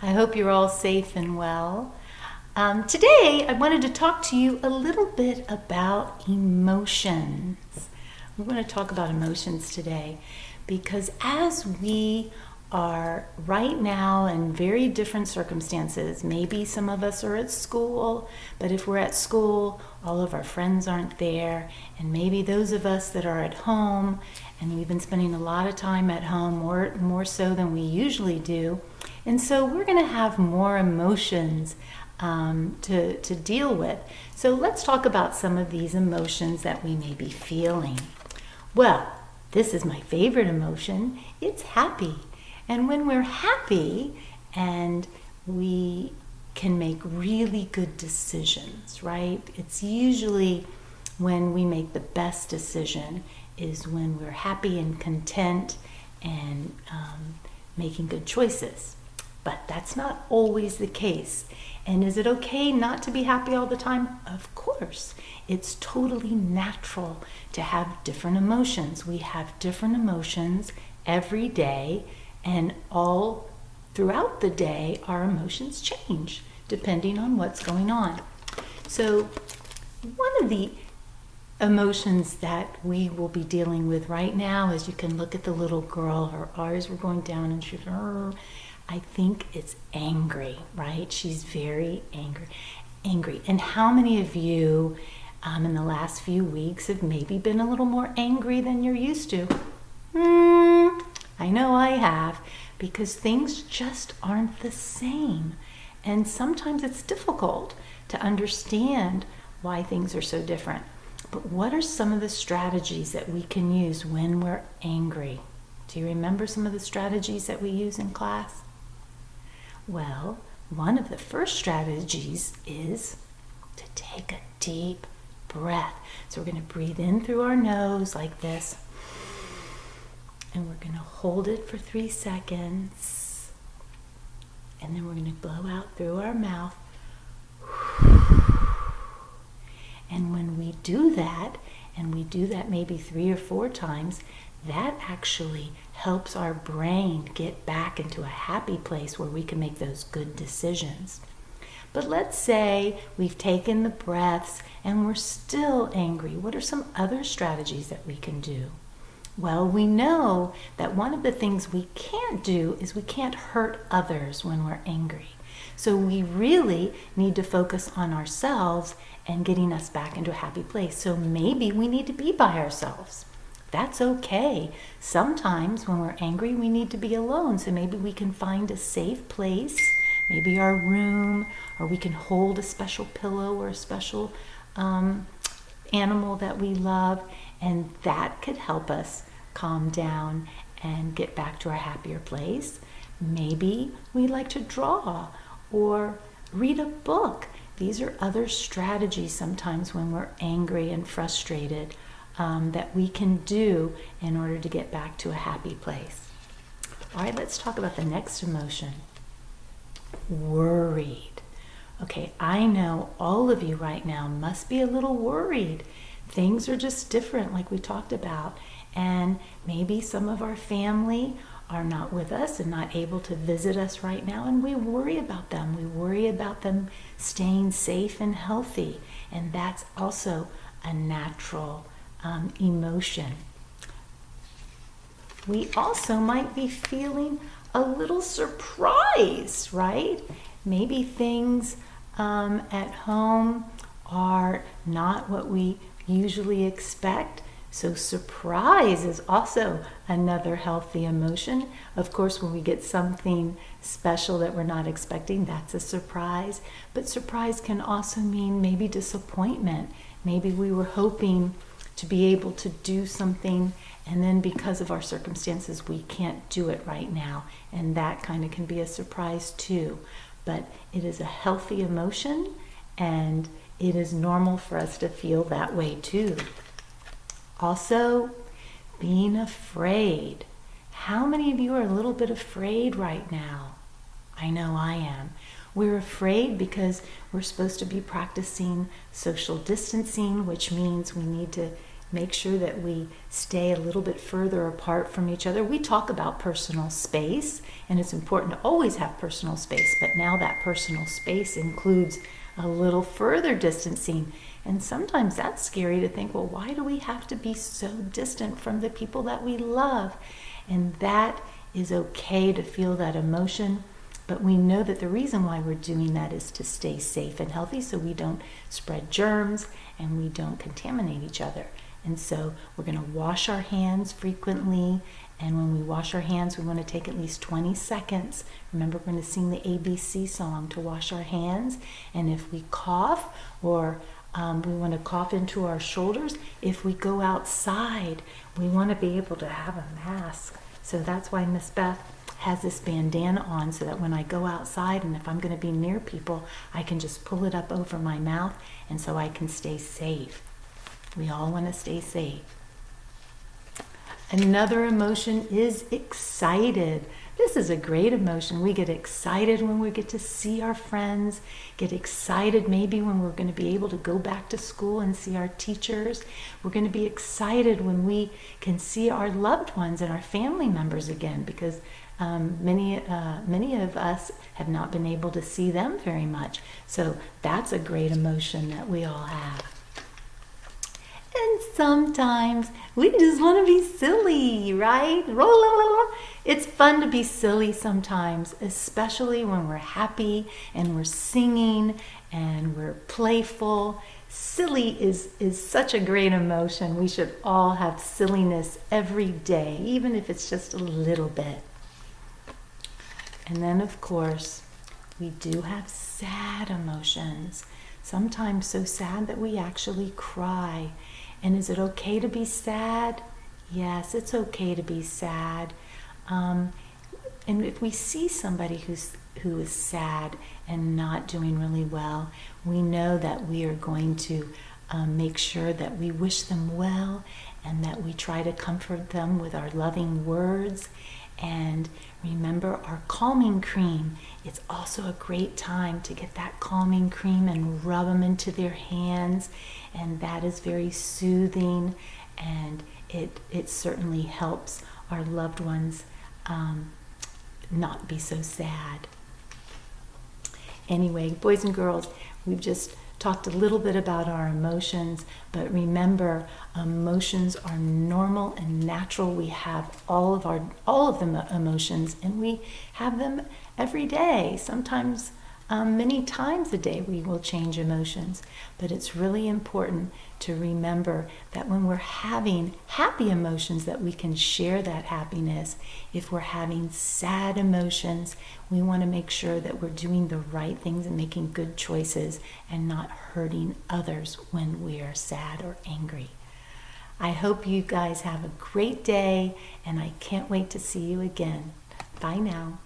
I hope you're all safe and well. Today, I wanted to talk to you a little bit about emotions. We're going to talk about emotions today because as we are right now in very different circumstances, maybe some of us are at school, but if we're at school, all of our friends aren't there, and maybe those of us that are at home, and we've been spending a lot of time at home, more so than we usually do, and so we're going to have more emotions to deal with. So let's talk about some of these emotions that we may be feeling. Well, this is my favorite emotion. It's happy. And when we're happy and we can make really good decisions, right? It's usually when we make the best decision is when we're happy and content and making good choices. But that's not always the case. And is it okay not to be happy all the time? Of course. It's totally natural to have different emotions. We have different emotions every day, and all throughout the day, our emotions change depending on what's going on. So one of the emotions that we will be dealing with right now is, you can look at the little girl, her eyes were going down and she's, I think it's angry, right? She's very angry. And how many of you in the last few weeks have maybe been a little more angry than you're used to? I know I have, because things just aren't the same. And sometimes it's difficult to understand why things are so different. But what are some of the strategies that we can use when we're angry? Do you remember some of the strategies that we use in class? Well, one of the first strategies is to take a deep breath. So we're going to breathe in through our nose like this. And we're going to hold it for 3 seconds. And then we're going to blow out through our mouth. And when we do that, and we do that maybe 3 or 4 times, that actually helps our brain get back into a happy place where we can make those good decisions. But let's say we've taken the breaths and we're still angry. What are some other strategies that we can do? Well, we know that one of the things we can't do is we can't hurt others when we're angry. So we really need to focus on ourselves and getting us back into a happy place. So maybe we need to be by ourselves. That's okay. Sometimes when we're angry, we need to be alone. So maybe we can find a safe place, maybe our room, or we can hold a special pillow or a special animal that we love, and that could help us calm down and get back to our happier place. Maybe we like to draw or read a book. These are other strategies sometimes when we're angry and frustrated that we can do in order to get back to a happy place. All right, let's talk about the next emotion. Worried. Okay, I know all of you right now must be a little worried. Things are just different, like we talked about. And maybe some of our family are not with us and not able to visit us right now, and we worry about them. We worry about them staying safe and healthy, and that's also a natural emotion. We also might be feeling a little surprised, right? Maybe things at home are not what we usually expect. So surprise is also another healthy emotion. Of course, when we get something special that we're not expecting, that's a surprise. But surprise can also mean maybe disappointment. Maybe we were hoping to be able to do something, and then because of our circumstances, we can't do it right now. And that kind of can be a surprise too. But it is a healthy emotion, and it is normal for us to feel that way too. Also, being afraid. How many of you are a little bit afraid right now? I know I am. We're afraid because we're supposed to be practicing social distancing, which means we need to make sure that we stay a little bit further apart from each other. We talk about personal space, and it's important to always have personal space, but now that personal space includes a little further distancing. And sometimes that's scary to think, well, why do we have to be so distant from the people that we love? And that is okay to feel that emotion, but we know that the reason why we're doing that is to stay safe and healthy so we don't spread germs and we don't contaminate each other. And so we're going to wash our hands frequently, and when we wash our hands, we want to take at least 20 seconds. Remember, we're going to sing the ABC song to wash our hands, and if we cough or we want to cough into our shoulders, if we go outside, we want to be able to have a mask. So that's why Miss Beth has this bandana on, so that when I go outside and if I'm going to be near people, I can just pull it up over my mouth, and so I can stay safe. We all want to stay safe. Another emotion is excited. This is a great emotion. We get excited when we get to see our friends, get excited maybe when we're going to be able to go back to school and see our teachers. We're going to be excited when we can see our loved ones and our family members again, because many of us have not been able to see them very much. So that's a great emotion that we all have. And sometimes we just want to be silly, right? It's fun to be silly sometimes, especially when we're happy and we're singing and we're playful. Silly is such a great emotion. We should all have silliness every day, even if it's just a little bit. And then, of course, we do have sad emotions, sometimes so sad that we actually cry. And is it okay to be sad? Yes, it's okay to be sad. And if we see somebody who is sad and not doing really well, we know that we are going to make sure that we wish them well and that we try to comfort them with our loving words. And remember our calming cream. It's also a great time to get that calming cream and rub them into their hands, and that is very soothing, and it certainly helps our loved ones not be so sad. Anyway, boys and girls, we've just talked a little bit about our emotions, but remember, emotions are normal and natural. We have all of the emotions, and we have them every day. Sometimes many times a day we will change emotions, but it's really important to remember that when we're having happy emotions, that we can share that happiness. If we're having sad emotions, we want to make sure that we're doing the right things and making good choices and not hurting others when we are sad or angry. I hope you guys have a great day, and I can't wait to see you again. Bye now.